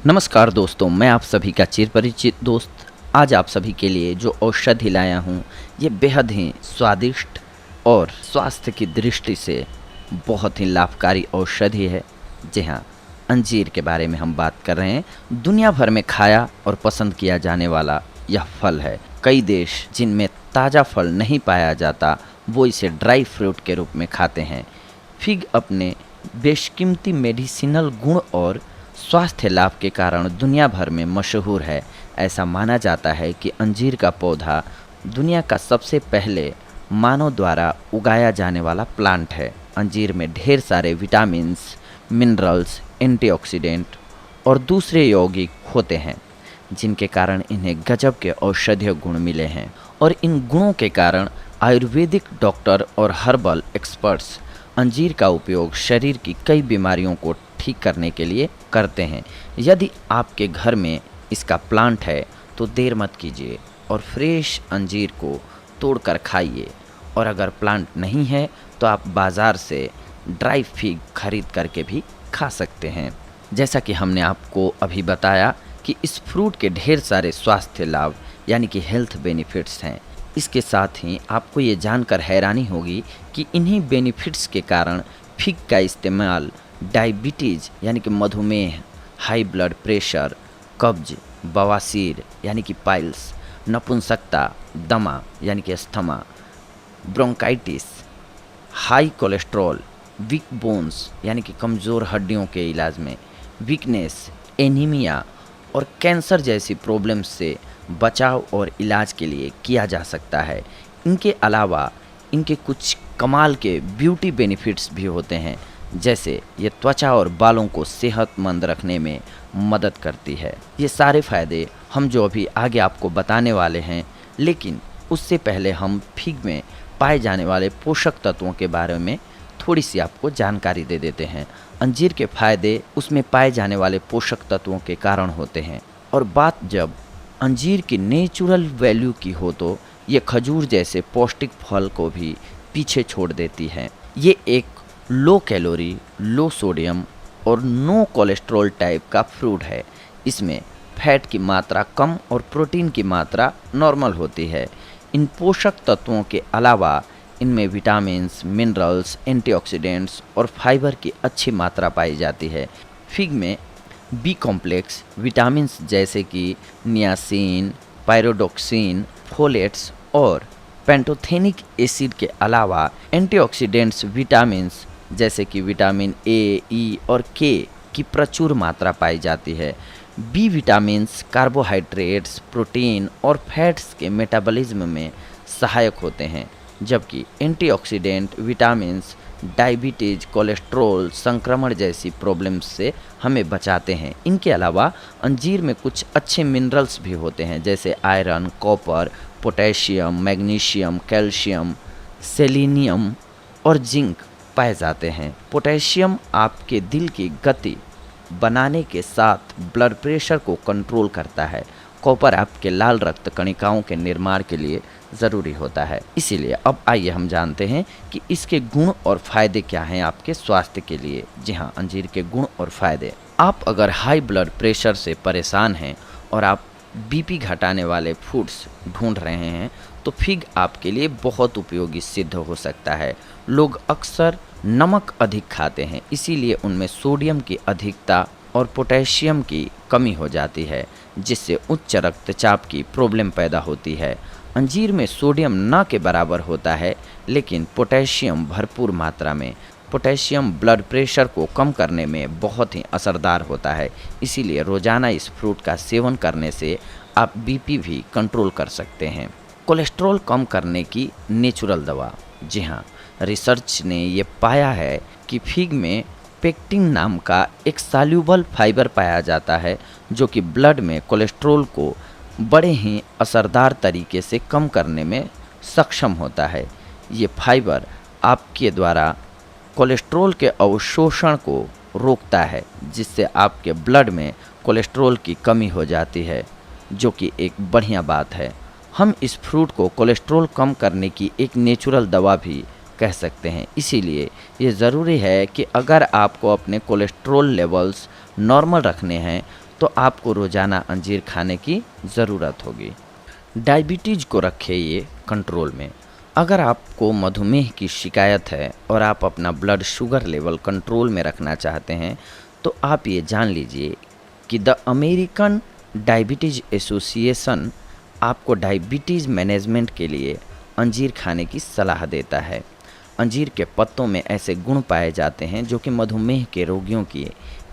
नमस्कार दोस्तों, मैं आप सभी का चिर परिचित दोस्त आज आप सभी के लिए जो औषधि लाया हूँ ये बेहद ही स्वादिष्ट और स्वास्थ्य की दृष्टि से बहुत ही लाभकारी औषधि है। जी हाँ, अंजीर के बारे में हम बात कर रहे हैं। दुनिया भर में खाया और पसंद किया जाने वाला यह फल है। कई देश जिनमें ताज़ा फल नहीं पाया जाता वो इसे ड्राई फ्रूट के रूप में खाते हैं। फिग अपने बेशकीमती मेडिसिनल गुण और स्वास्थ्य लाभ के कारण दुनिया भर में मशहूर है। ऐसा माना जाता है कि अंजीर का पौधा दुनिया का सबसे पहले मानव द्वारा उगाया जाने वाला प्लांट है। अंजीर में ढेर सारे विटामिन्स, मिनरल्स, एंटीऑक्सीडेंट और दूसरे यौगिक होते हैं जिनके कारण इन्हें गजब के औषधीय गुण मिले हैं। और इन गुणों के कारण आयुर्वेदिक डॉक्टर और हर्बल एक्सपर्ट्स अंजीर का उपयोग शरीर की कई बीमारियों को ठीक करने के लिए करते हैं। यदि आपके घर में इसका प्लांट है तो देर मत कीजिए और फ्रेश अंजीर को तोड़कर खाइए। और अगर प्लांट नहीं है तो आप बाज़ार से ड्राई फिग खरीद करके भी खा सकते हैं। जैसा कि हमने आपको अभी बताया कि इस फ्रूट के ढेर सारे स्वास्थ्य लाभ यानी कि हेल्थ बेनिफिट्स हैं। इसके साथ ही आपको ये जानकर हैरानी होगी कि इन्हीं बेनिफिट्स के कारण फिग का इस्तेमाल डायबिटीज़ यानी कि मधुमेह, हाई ब्लड प्रेशर, कब्ज, बवासीर यानी कि पाइल्स, नपुंसकता, दमा यानी कि asthma, bronchitis, high cholesterol, weak bones यानी कि कमज़ोर हड्डियों के इलाज में, वीकनेस, एनीमिया और कैंसर जैसी प्रॉब्लम्स से बचाव और इलाज के लिए किया जा सकता है। इनके अलावा इनके कुछ कमाल के ब्यूटी बेनिफिट्स भी होते हैं, जैसे ये त्वचा और बालों को सेहतमंद रखने में मदद करती है। ये सारे फ़ायदे हम जो अभी आगे आपको बताने वाले हैं, लेकिन उससे पहले हम फिग में पाए जाने वाले पोषक तत्वों के बारे में थोड़ी सी आपको जानकारी दे देते हैं। अंजीर के फ़ायदे उसमें पाए जाने वाले पोषक तत्वों के कारण होते हैं। और बात जब अंजीर की नेचुरल वैल्यू की हो तो ये खजूर जैसे पौष्टिक फल को भी पीछे छोड़ देती है। ये एक लो कैलोरी, लो सोडियम और नो कोलेस्ट्रॉल टाइप का फ्रूट है। इसमें फैट की मात्रा कम और प्रोटीन की मात्रा नॉर्मल होती है। इन पोषक तत्वों के अलावा इनमें विटामिन्स, मिनरल्स, एंटीऑक्सीडेंट्स और फाइबर की अच्छी मात्रा पाई जाती है। फिग में बी कॉम्प्लेक्स विटामिन्स जैसे कि नियासिन, पायरोडोक्सिन, फोलेट्स और पेंटोथेनिक एसिड के अलावा एंटीऑक्सीडेंट्स विटामिन्स जैसे कि विटामिन ए, ई और के की प्रचुर मात्रा पाई जाती है। बी विटामिन्स कार्बोहाइड्रेट्स, प्रोटीन और फैट्स के मेटाबॉलिज्म में सहायक होते हैं, जबकि एंटीऑक्सीडेंट विटामिन्स डायबिटीज़, कोलेस्ट्रॉल, संक्रमण जैसी प्रॉब्लम्स से हमें बचाते हैं। इनके अलावा अंजीर में कुछ अच्छे मिनरल्स भी होते हैं, जैसे iron, copper, potassium, magnesium, calcium, selenium और जिंक पाए जाते हैं। पोटेशियम आपके दिल की गति बनाने के साथ ब्लड प्रेशर को कंट्रोल करता है। कॉपर आपके लाल रक्त कणिकाओं के निर्माण के लिए ज़रूरी होता है। इसीलिए अब आइए हम जानते हैं कि इसके गुण और फायदे क्या हैं आपके स्वास्थ्य के लिए। जी हाँ, अंजीर के गुण और फायदे। आप अगर हाई ब्लड प्रेशर से परेशान हैं और आप बीपी घटाने वाले फूड्स ढूंढ रहे हैं तो फिग आपके लिए बहुत उपयोगी सिद्ध हो सकता है। लोग अक्सर नमक अधिक खाते हैं, इसीलिए उनमें सोडियम की अधिकता और पोटेशियम की कमी हो जाती है, जिससे उच्च रक्तचाप की प्रॉब्लम पैदा होती है। अंजीर में सोडियम न के बराबर होता है, लेकिन पोटेशियम भरपूर मात्रा में। पोटेशियम ब्लड प्रेशर को कम करने में बहुत ही असरदार होता है, इसीलिए रोज़ाना इस फ्रूट का सेवन करने से आप बीपी भी कंट्रोल कर सकते हैं। कोलेस्ट्रॉल कम करने की नेचुरल दवा। जी हाँ, रिसर्च ने ये पाया है कि फिग में पेक्टिन नाम का एक सॉल्यूबल फाइबर पाया जाता है, जो कि ब्लड में कोलेस्ट्रॉल को बड़े ही असरदार तरीके से कम करने में सक्षम होता है। ये फाइबर आपके द्वारा कोलेस्ट्रॉल के अवशोषण को रोकता है, जिससे आपके ब्लड में कोलेस्ट्रॉल की कमी हो जाती है, जो कि एक बढ़िया बात है। हम इस फ्रूट को कोलेस्ट्रॉल कम करने की एक नेचुरल दवा भी कह सकते हैं। इसीलिए ये ज़रूरी है कि अगर आपको अपने कोलेस्ट्रॉल लेवल्स नॉर्मल रखने हैं तो आपको रोज़ाना अंजीर खाने की ज़रूरत होगी। डायबिटीज़ को रखें ये कंट्रोल में। अगर आपको मधुमेह की शिकायत है और आप अपना ब्लड शुगर लेवल कंट्रोल में रखना चाहते हैं, तो आप ये जान लीजिए कि द अमेरिकन डायबिटीज़ एसोसिएशन आपको डायबिटीज़ मैनेजमेंट के लिए अंजीर खाने की सलाह देता है। अंजीर के पत्तों में ऐसे गुण पाए जाते हैं जो कि मधुमेह के रोगियों की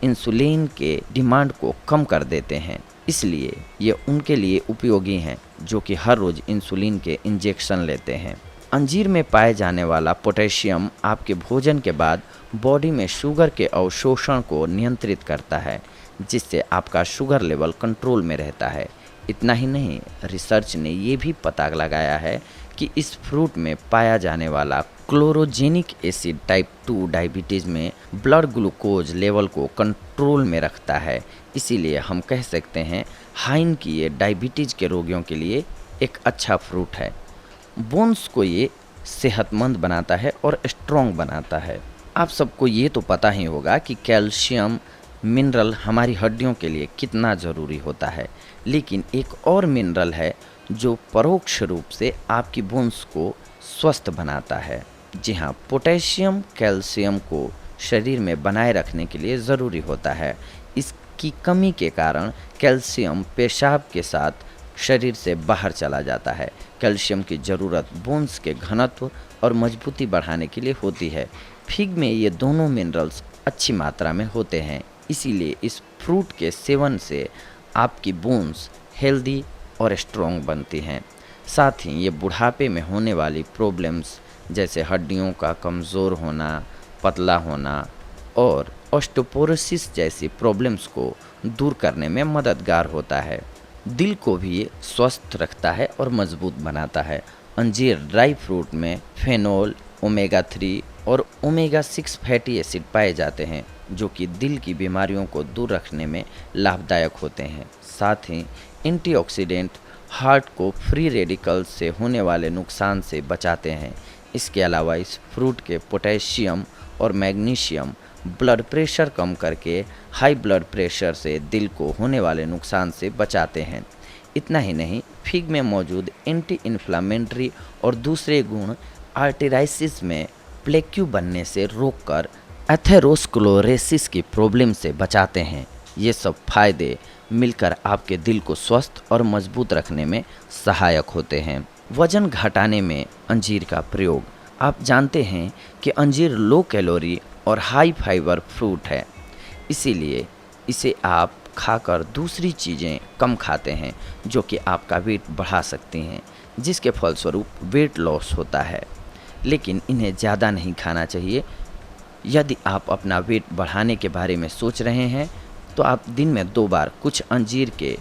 इंसुलिन के डिमांड को कम कर देते हैं, इसलिए ये उनके लिए उपयोगी हैं जो कि हर रोज़ इंसुलिन के इंजेक्शन लेते हैं। अंजीर में पाए जाने वाला पोटेशियम आपके भोजन के बाद बॉडी में शुगर के अवशोषण को नियंत्रित करता है, जिससे आपका शुगर लेवल कंट्रोल में रहता है। इतना ही नहीं, रिसर्च ने ये भी पता लगाया है कि इस फ्रूट में पाया जाने वाला क्लोरोजेनिक एसिड टाइप 2 डायबिटीज़ में ब्लड ग्लूकोज लेवल को कंट्रोल में रखता है। इसीलिए हम कह सकते हैं हाइन की ये डायबिटीज़ के रोगियों के लिए एक अच्छा फ्रूट है। बोन्स को ये सेहतमंद बनाता है और स्ट्रॉन्ग बनाता है। आप सबको ये तो पता ही होगा कि कैल्शियम मिनरल हमारी हड्डियों के लिए कितना ज़रूरी होता है, लेकिन एक और मिनरल है जो परोक्ष रूप से आपकी बोन्स को स्वस्थ बनाता है। जी हाँ, पोटेशियम कैल्शियम को शरीर में बनाए रखने के लिए ज़रूरी होता है। इसकी कमी के कारण कैल्शियम पेशाब के साथ शरीर से बाहर चला जाता है। कैल्शियम की ज़रूरत बोन्स के घनत्व और मजबूती बढ़ाने के लिए होती है। फिग में ये दोनों मिनरल्स अच्छी मात्रा में होते हैं, इसीलिए इस फ्रूट के सेवन से आपकी बोन्स हेल्दी और स्ट्रॉन्ग बनती हैं। साथ ही ये बुढ़ापे में होने वाली प्रॉब्लम्स जैसे हड्डियों का कमज़ोर होना, पतला होना और ऑस्टियोपोरोसिस जैसी प्रॉब्लम्स को दूर करने में मददगार होता है। दिल को भी ये स्वस्थ रखता है और मजबूत बनाता है। अंजीर ड्राई फ्रूट में फेनोल, ओमेगा 3 और ओमेगा 6 फैटी एसिड पाए जाते हैं जो कि दिल की बीमारियों को दूर रखने में लाभदायक होते हैं। साथ ही एंटीऑक्सीडेंट हार्ट को फ्री रेडिकल से होने वाले नुकसान से बचाते हैं। इसके अलावा इस फ्रूट के पोटेशियम और मैग्नीशियम ब्लड प्रेशर कम करके हाई ब्लड प्रेशर से दिल को होने वाले नुकसान से बचाते हैं। इतना ही नहीं, फिग में मौजूद एंटी इन्फ्लामेटरी और दूसरे गुण आर्टेराइसिस में प्लेक्यू बनने से रोककर एथेरोस्क्लेरोसिस की प्रॉब्लम से बचाते हैं। ये सब फायदे मिलकर आपके दिल को स्वस्थ और मजबूत रखने में सहायक होते हैं। वजन घटाने में अंजीर का प्रयोग। आप जानते हैं कि अंजीर लो कैलोरी और हाई फाइबर फ्रूट है, इसीलिए इसे आप खाकर दूसरी चीज़ें कम खाते हैं जो कि आपका वेट बढ़ा सकती हैं, जिसके फलस्वरूप वेट लॉस होता है। लेकिन इन्हें ज़्यादा नहीं खाना चाहिए। यदि आप अपना वेट बढ़ाने के बारे में सोच रहे हैं तो आप दिन में 2 बार कुछ अंजीर के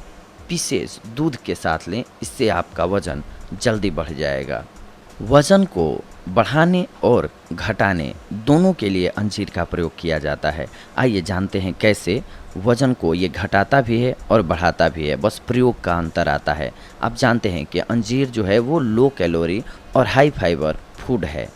पीसेस दूध के साथ लें, इससे आपका वज़न जल्दी बढ़ जाएगा। वज़न को बढ़ाने और घटाने दोनों के लिए अंजीर का प्रयोग किया जाता है। आइए जानते हैं कैसे। वज़न को ये घटाता भी है और बढ़ाता भी है, बस प्रयोग का अंतर आता है। आप जानते हैं कि अंजीर जो है वो लो कैलोरी और हाई फाइबर फूड है,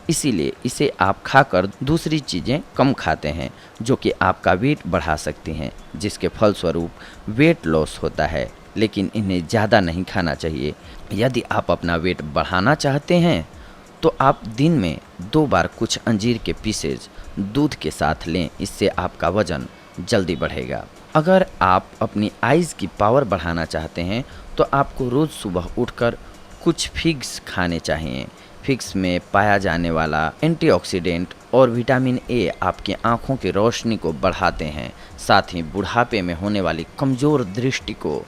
इसीलिए इसे आप खाकर दूसरी चीज़ें कम खाते हैं जो कि आपका वेट बढ़ा सकती हैं, जिसके फलस्वरूप वेट लॉस होता है। लेकिन इन्हें ज़्यादा नहीं खाना चाहिए। यदि आप अपना वेट बढ़ाना चाहते हैं तो आप दिन में 2 बार कुछ अंजीर के पीसेज दूध के साथ लें, इससे आपका वज़न जल्दी बढ़ेगा। अगर आप अपनी आइज़ की पावर बढ़ाना चाहते हैं तो आपको रोज़ सुबह उठकर कुछ फिग्स खाने चाहिए। फिग्स में पाया जाने वाला एंटीऑक्सीडेंट और विटामिन ए आपकी आँखों की रोशनी को बढ़ाते हैं, साथ ही बुढ़ापे में होने वाली कमज़ोर दृष्टि को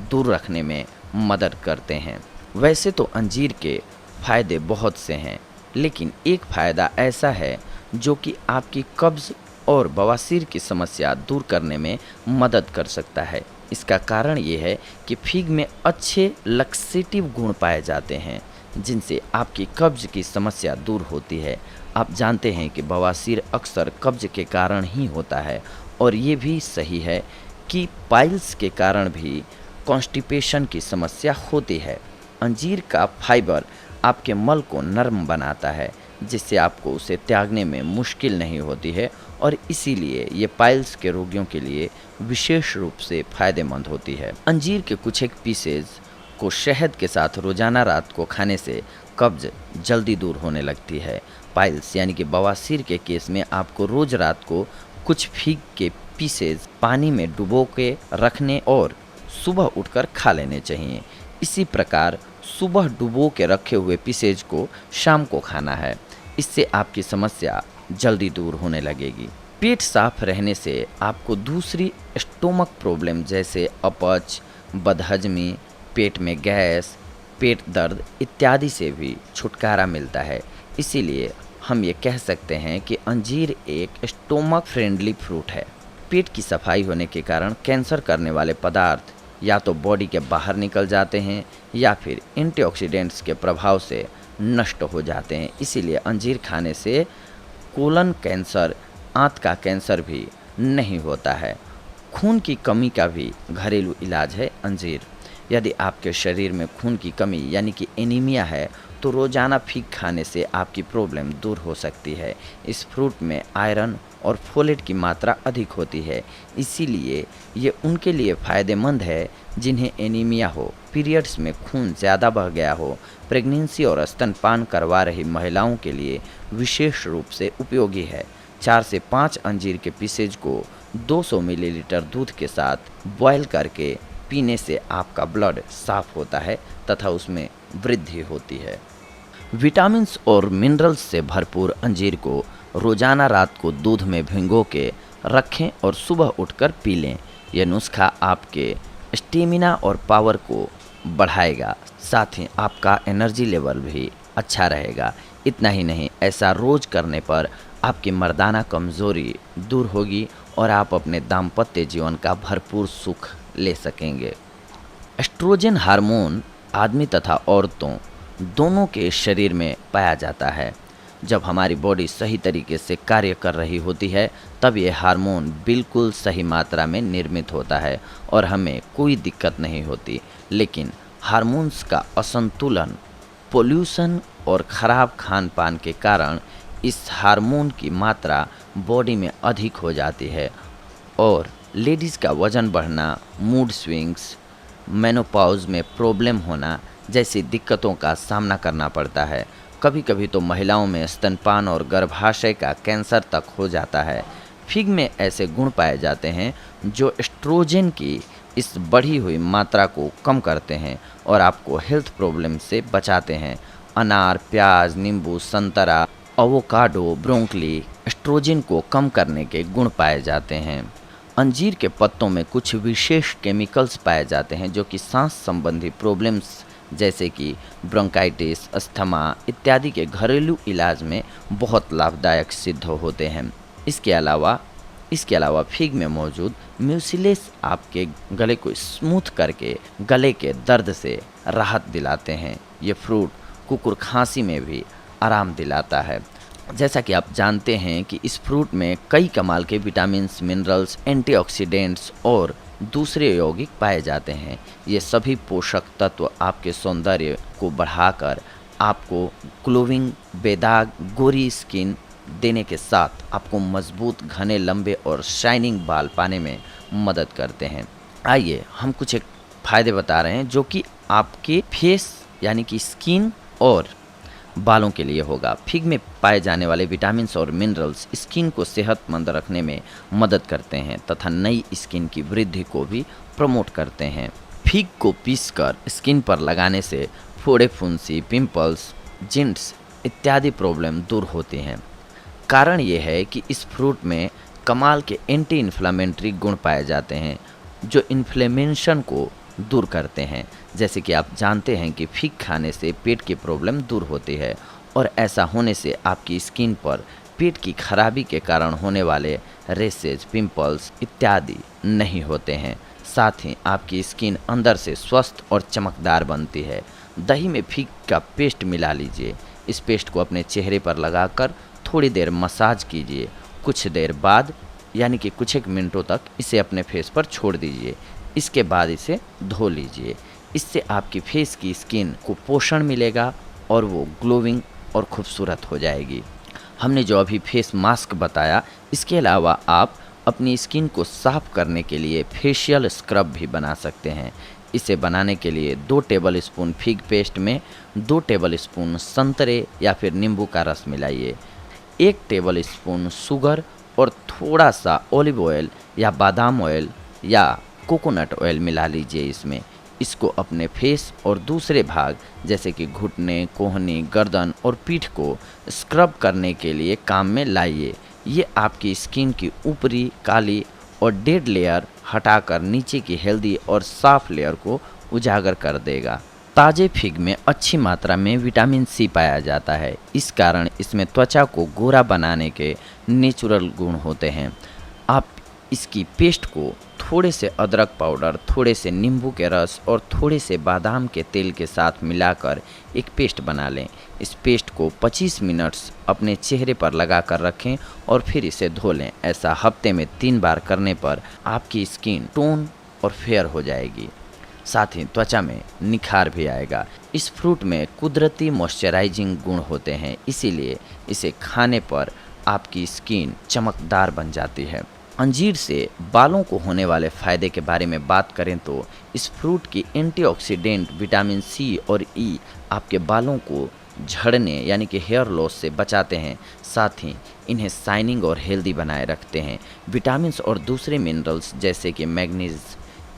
दूर रखने में मदद करते हैं। वैसे तो अंजीर के फ़ायदे बहुत से हैं, लेकिन एक फ़ायदा ऐसा है जो कि आपकी कब्ज़ और बवासीर की समस्या दूर करने में मदद कर सकता है। इसका कारण ये है कि फिग में अच्छे लक्सेटिव गुण पाए जाते हैं, जिनसे आपकी कब्ज़ की समस्या दूर होती है। आप जानते हैं कि बवासीर अक्सर कब्ज़ के कारण ही होता है, और ये भी सही है कि पाइल्स के कारण भी कॉन्स्टिपेशन की समस्या होती है। अंजीर का फाइबर आपके मल को नरम बनाता है, जिससे आपको उसे त्यागने में मुश्किल नहीं होती है और इसीलिए ये पाइल्स के रोगियों के लिए विशेष रूप से फायदेमंद होती है। अंजीर के कुछ एक पीसेज को शहद के साथ रोजाना रात को खाने से कब्ज जल्दी दूर होने लगती है। पाइल्स यानी कि बवासीर के केस में आपको रोज रात को कुछ फीग के पीसेज पानी में डुबो के रखने और सुबह उठकर खा लेने चाहिए। इसी प्रकार सुबह डुबो के रखे हुए पीसेज को शाम को खाना है। इससे आपकी समस्या जल्दी दूर होने लगेगी। पेट साफ रहने से आपको दूसरी स्टोमक प्रॉब्लम जैसे अपच, बदहजमी, पेट में गैस, पेट दर्द इत्यादि से भी छुटकारा मिलता है। इसीलिए हम ये कह सकते हैं कि अंजीर एक स्टोमक फ्रेंडली फ्रूट है। पेट की सफाई होने के कारण कैंसर करने वाले पदार्थ या तो बॉडी के बाहर निकल जाते हैं या फिर एंटीऑक्सीडेंट्स के प्रभाव से नष्ट हो जाते हैं। इसीलिए अंजीर खाने से कोलन कैंसर, आंत का कैंसर भी नहीं होता है। खून की कमी का भी घरेलू इलाज है अंजीर। यदि आपके शरीर में खून की कमी यानी कि एनीमिया है तो रोज़ाना फीग खाने से आपकी प्रॉब्लम दूर हो सकती है। इस फ्रूट में आयरन और फोलेट की मात्रा अधिक होती है, इसीलिए ये उनके लिए फ़ायदेमंद है जिन्हें एनीमिया हो, पीरियड्स में खून ज़्यादा बह गया हो, प्रेगनेंसी और स्तनपान करवा रही महिलाओं के लिए विशेष रूप से उपयोगी है। 4 से 5 अंजीर के पीसेज को 200 मिलीलीटर दूध के साथ बॉयल करके पीने से आपका ब्लड साफ होता है तथा उसमें वृद्धि होती है। विटामिन्स और मिनरल्स से भरपूर अंजीर को रोज़ाना रात को दूध में भिगो के रखें और सुबह उठकर पी लें। यह नुस्खा आपके स्टेमिना और पावर को बढ़ाएगा, साथ ही आपका एनर्जी लेवल भी अच्छा रहेगा। इतना ही नहीं, ऐसा रोज़ करने पर आपकी मर्दाना कमज़ोरी दूर होगी और आप अपने दाम्पत्य जीवन का भरपूर सुख ले सकेंगे। एस्ट्रोजन हार्मोन आदमी तथा औरतों दोनों के शरीर में पाया जाता है। जब हमारी बॉडी सही तरीके से कार्य कर रही होती है तब ये हार्मोन बिल्कुल सही मात्रा में निर्मित होता है और हमें कोई दिक्कत नहीं होती। लेकिन हार्मोन्स का असंतुलन, पोल्यूशन और ख़राब खान पान के कारण इस हार्मोन की मात्रा बॉडी में अधिक हो जाती है और लेडीज़ का वज़न बढ़ना, मूड स्विंग्स, मेनोपॉज में प्रॉब्लम होना जैसी दिक्कतों का सामना करना पड़ता है। कभी कभी तो महिलाओं में स्तनपान और गर्भाशय का कैंसर तक हो जाता है। फिग में ऐसे गुण पाए जाते हैं जो एस्ट्रोजन की इस बढ़ी हुई मात्रा को कम करते हैं और आपको हेल्थ प्रॉब्लम से बचाते हैं। अनार, प्याज, नींबू, संतरा, एवोकाडो, ब्रोंकली एस्ट्रोजन को कम करने के गुण पाए जाते हैं। अंजीर के पत्तों में कुछ विशेष केमिकल्स पाए जाते हैं जो कि सांस संबंधी प्रॉब्लम्स जैसे कि ब्रोंकाइटिस, अस्थमा इत्यादि के घरेलू इलाज में बहुत लाभदायक सिद्ध होते हैं। इसके अलावा फिग में मौजूद म्यूसिलेस आपके गले को स्मूथ करके गले के दर्द से राहत दिलाते हैं। ये फ्रूट कुकुर खांसी में भी आराम दिलाता है। जैसा कि आप जानते हैं कि इस फ्रूट में कई कमाल के विटामिन्स, मिनरल्स, एंटीऑक्सीडेंट्स और दूसरे यौगिक पाए जाते हैं। ये सभी पोषक तत्व आपके सौंदर्य को बढ़ाकर आपको ग्लोविंग, बेदाग, गोरी स्किन देने के साथ आपको मजबूत, घने, लंबे और शाइनिंग बाल पाने में मदद करते हैं। आइए हम कुछ एक फ़ायदे बता रहे हैं जो कि आपके फेस यानी कि स्किन और बालों के लिए होगा। फिग में पाए जाने वाले विटामिन्स और मिनरल्स स्किन को सेहतमंद रखने में मदद करते हैं तथा नई स्किन की वृद्धि को भी प्रमोट करते हैं। फिग को पीसकर स्किन पर लगाने से फोड़े, फुंसी, पिंपल्स, जिंट्स इत्यादि प्रॉब्लम दूर होती हैं। कारण ये है कि इस फ्रूट में कमाल के एंटी इन्फ्लेमेटरी गुण पाए जाते हैं जो इन्फ्लेमेशन को दूर करते हैं। जैसे कि आप जानते हैं कि फिग खाने से पेट की प्रॉब्लम दूर होती है और ऐसा होने से आपकी स्किन पर पेट की खराबी के कारण होने वाले रेसेज, पिंपल्स इत्यादि नहीं होते हैं। साथ ही आपकी स्किन अंदर से स्वस्थ और चमकदार बनती है। दही में फिग का पेस्ट मिला लीजिए। इस पेस्ट को अपने चेहरे पर लगाकर थोड़ी देर मसाज कीजिए। कुछ देर बाद यानी कि कुछ एक मिनटों तक इसे अपने फेस पर छोड़ दीजिए। इसके बाद इसे धो लीजिए। इससे आपकी फेस की स्किन को पोषण मिलेगा और वो ग्लोविंग और खूबसूरत हो जाएगी। हमने जो अभी फेस मास्क बताया, इसके अलावा आप अपनी स्किन को साफ करने के लिए फेशियल स्क्रब भी बना सकते हैं। इसे बनाने के लिए 2 टेबल स्पून फिग पेस्ट में 2 टेबल स्पून संतरे या फिर नींबू का रस मिलाइए, 1 टेबल स्पून शुगर और थोड़ा सा ऑलिव ऑयल या बादाम ऑयल या कोकोनट ऑयल मिला लीजिए इसमें। इसको अपने फेस और दूसरे भाग जैसे कि घुटने, कोहनी, गर्दन और पीठ को स्क्रब करने के लिए काम में लाइए। ये आपकी स्किन की ऊपरी काली और डेड लेयर हटाकर नीचे की हेल्दी और साफ लेयर को उजागर कर देगा। ताजे फिग में अच्छी मात्रा में विटामिन सी पाया जाता है, इस कारण इसमें त्वचा को गोरा बनाने के नेचुरल गुण होते हैं। आप इसकी पेस्ट को थोड़े से अदरक पाउडर, थोड़े से नींबू के रस और थोड़े से बादाम के तेल के साथ मिलाकर एक पेस्ट बना लें। इस पेस्ट को 25 मिनट्स अपने चेहरे पर लगा कर रखें और फिर इसे धो लें। ऐसा हफ्ते में 3 बार करने पर आपकी स्किन टोन और फेयर हो जाएगी, साथ ही त्वचा में निखार भी आएगा। इस फ्रूट में कुदरती मॉइस्चराइजिंग गुण होते हैं, इसीलिए इसे खाने पर आपकी स्किन चमकदार बन जाती है। अंजीर से बालों को होने वाले फ़ायदे के बारे में बात करें तो इस फ्रूट की एंटीऑक्सीडेंट विटामिन सी और ई आपके बालों को झड़ने यानी कि हेयर लॉस से बचाते हैं, साथ ही इन्हें शाइनिंग और हेल्दी बनाए रखते हैं। विटामिन्स और दूसरे मिनरल्स जैसे कि मैग्नीज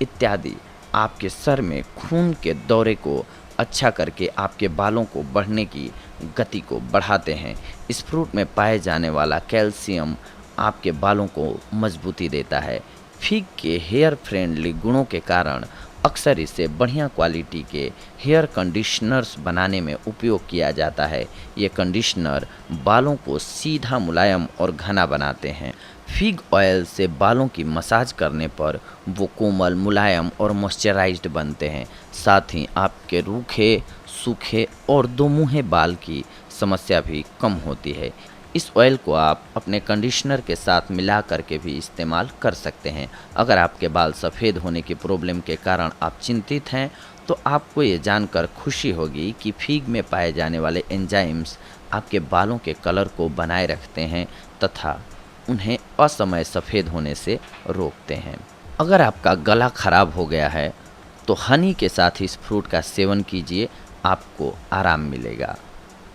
इत्यादि आपके सर में खून के दौरे को अच्छा करके आपके बालों को बढ़ने की गति को बढ़ाते हैं। इस फ्रूट में पाए जाने वाला कैल्शियम आपके बालों को मजबूती देता है। फिग के हेयर फ्रेंडली गुणों के कारण अक्सर इसे बढ़िया क्वालिटी के हेयर कंडीशनर्स बनाने में उपयोग किया जाता है। ये कंडीशनर बालों को सीधा, मुलायम और घना बनाते हैं। फिग ऑयल से बालों की मसाज करने पर वो कोमल, मुलायम और मॉइस्चराइज्ड बनते हैं। साथ ही आपके रूखे, सूखे और दोमुहे बाल की समस्या भी कम होती है। इस ऑयल को आप अपने कंडीशनर के साथ मिला करके भी इस्तेमाल कर सकते हैं। अगर आपके बाल सफ़ेद होने की प्रॉब्लम के कारण आप चिंतित हैं तो आपको ये जानकर खुशी होगी कि फिग में पाए जाने वाले एंजाइम्स आपके बालों के कलर को बनाए रखते हैं तथा उन्हें असमय सफ़ेद होने से रोकते हैं। अगर आपका गला खराब हो गया है तो हनी के साथ इस फ्रूट का सेवन कीजिए, आपको आराम मिलेगा।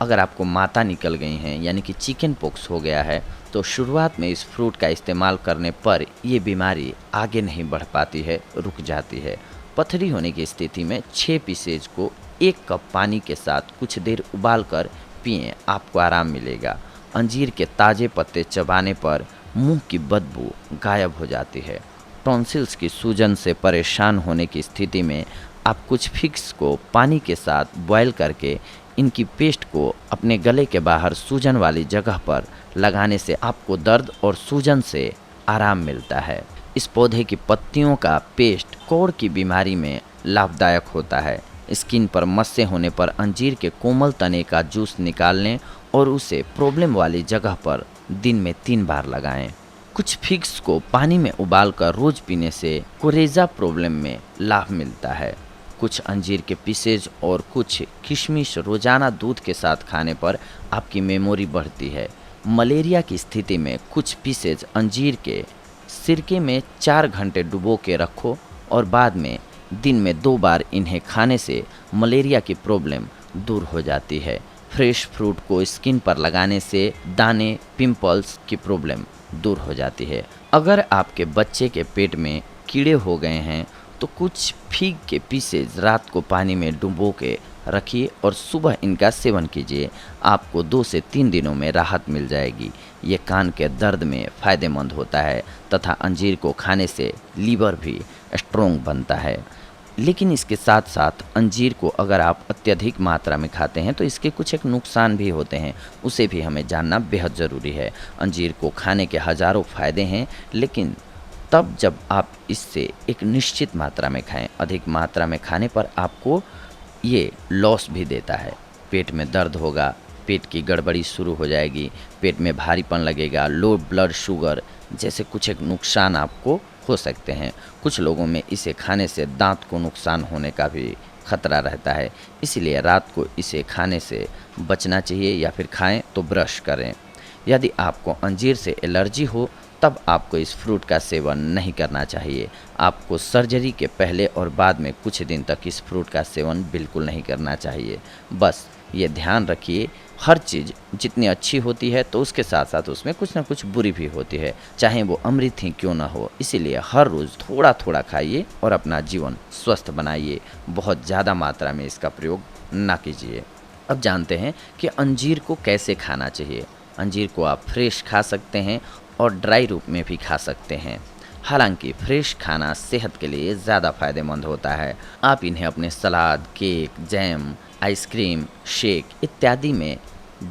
अगर आपको माता निकल गई हैं यानी कि चिकन पॉक्स हो गया है तो शुरुआत में इस फ्रूट का इस्तेमाल करने पर ये बीमारी आगे नहीं बढ़ पाती है, रुक जाती है। पथरी होने की स्थिति में 6 पीसेज को 1 कप पानी के साथ कुछ देर उबाल कर पिएँ, आपको आराम मिलेगा। अंजीर के ताज़े पत्ते चबाने पर मुंह की बदबू गायब हो जाती है। टॉन्सिल्स की सूजन से परेशान होने की स्थिति में आप कुछ फिग्स को पानी के साथ बॉयल करके इनकी पेस्ट को अपने गले के बाहर सूजन वाली जगह पर लगाने से आपको दर्द और सूजन से आराम मिलता है। इस पौधे की पत्तियों का पेस्ट कोढ़ की बीमारी में लाभदायक होता है। स्किन पर मस्से होने पर अंजीर के कोमल तने का जूस निकाल लें और उसे प्रॉब्लम वाली जगह पर दिन में 3 बार लगाएं। कुछ फिग्स को पानी में उबालकर रोज पीने से कोरेजा प्रॉब्लम में लाभ मिलता है। कुछ अंजीर के पीसेज और कुछ किशमिश रोजाना दूध के साथ खाने पर आपकी मेमोरी बढ़ती है। मलेरिया की स्थिति में कुछ पीसेज अंजीर के सिरके में 4 घंटे डुबो के रखो और बाद में दिन में 2 बार इन्हें खाने से मलेरिया की प्रॉब्लम दूर हो जाती है। फ्रेश फ्रूट को स्किन पर लगाने से दाने, पिंपल्स की प्रॉब्लम दूर हो जाती है। अगर आपके बच्चे के पेट में कीड़े हो गए हैं तो कुछ फिग के पीसेज रात को पानी में डुबो के रखिए और सुबह इनका सेवन कीजिए। आपको 2 से 3 दिनों में राहत मिल जाएगी। ये कान के दर्द में फ़ायदेमंद होता है तथा अंजीर को खाने से लीवर भी स्ट्रोंग बनता है। लेकिन इसके साथ साथ अंजीर को अगर आप अत्यधिक मात्रा में खाते हैं तो इसके कुछ एक नुकसान भी होते हैं, उसे भी हमें जानना बेहद ज़रूरी है। अंजीर को खाने के हज़ारों फ़ायदे हैं, लेकिन तब जब आप इससे एक निश्चित मात्रा में खाएं। अधिक मात्रा में खाने पर आपको ये लॉस भी देता है। पेट में दर्द होगा, पेट की गड़बड़ी शुरू हो जाएगी, पेट में भारीपन लगेगा, लो ब्लड शुगर जैसे कुछ एक नुकसान आपको हो सकते हैं। कुछ लोगों में इसे खाने से दांत को नुकसान होने का भी खतरा रहता है, इसलिए रात को इसे खाने से बचना चाहिए या फिर खाएं तो ब्रश करें। यदि आपको अंजीर से एलर्जी हो तब आपको इस फ्रूट का सेवन नहीं करना चाहिए। आपको सर्जरी के पहले और बाद में कुछ दिन तक इस फ्रूट का सेवन बिल्कुल नहीं करना चाहिए। बस ये ध्यान रखिए, हर चीज़ जितनी अच्छी होती है तो उसके साथ साथ उसमें कुछ ना कुछ बुरी भी होती है, चाहे वो अमृत ही क्यों ना हो। इसीलिए हर रोज़ थोड़ा थोड़ा खाइए और अपना जीवन स्वस्थ बनाइए। बहुत ज़्यादा मात्रा में इसका प्रयोग ना कीजिए। अब जानते हैं कि अंजीर को कैसे खाना चाहिए। अंजीर को आप फ्रेश खा सकते हैं और ड्राई रूप में भी खा सकते हैं। हालांकि फ्रेश खाना सेहत के लिए ज़्यादा फायदेमंद होता है। आप इन्हें अपने सलाद, केक, जैम, आइसक्रीम, शेक इत्यादि में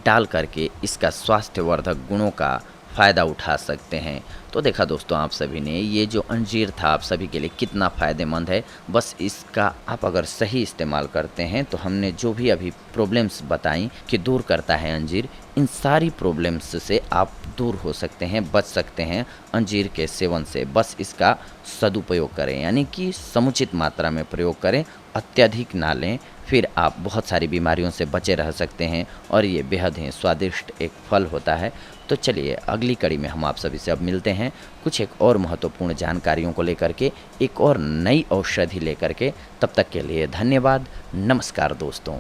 डाल करके इसका स्वास्थ्यवर्धक गुणों का फ़ायदा उठा सकते हैं। तो देखा दोस्तों, आप सभी ने ये जो अंजीर था आप सभी के लिए कितना फ़ायदेमंद है। बस इसका आप अगर सही इस्तेमाल करते हैं तो हमने जो भी अभी प्रॉब्लम्स बताई कि दूर करता है अंजीर, इन सारी प्रॉब्लम्स से आप दूर हो सकते हैं, बच सकते हैं अंजीर के सेवन से। बस इसका सदुपयोग करें, यानी कि समुचित मात्रा में प्रयोग करें, अत्यधिक ना लें, फिर आप बहुत सारी बीमारियों से बचे रह सकते हैं। और ये बेहद ही स्वादिष्ट एक फल होता है। तो चलिए अगली कड़ी में हम आप सभी से अब मिलते हैं कुछ एक और महत्वपूर्ण जानकारियों को लेकर के, एक और नई औषधि लेकर के। तब तक के लिए धन्यवाद। नमस्कार दोस्तों।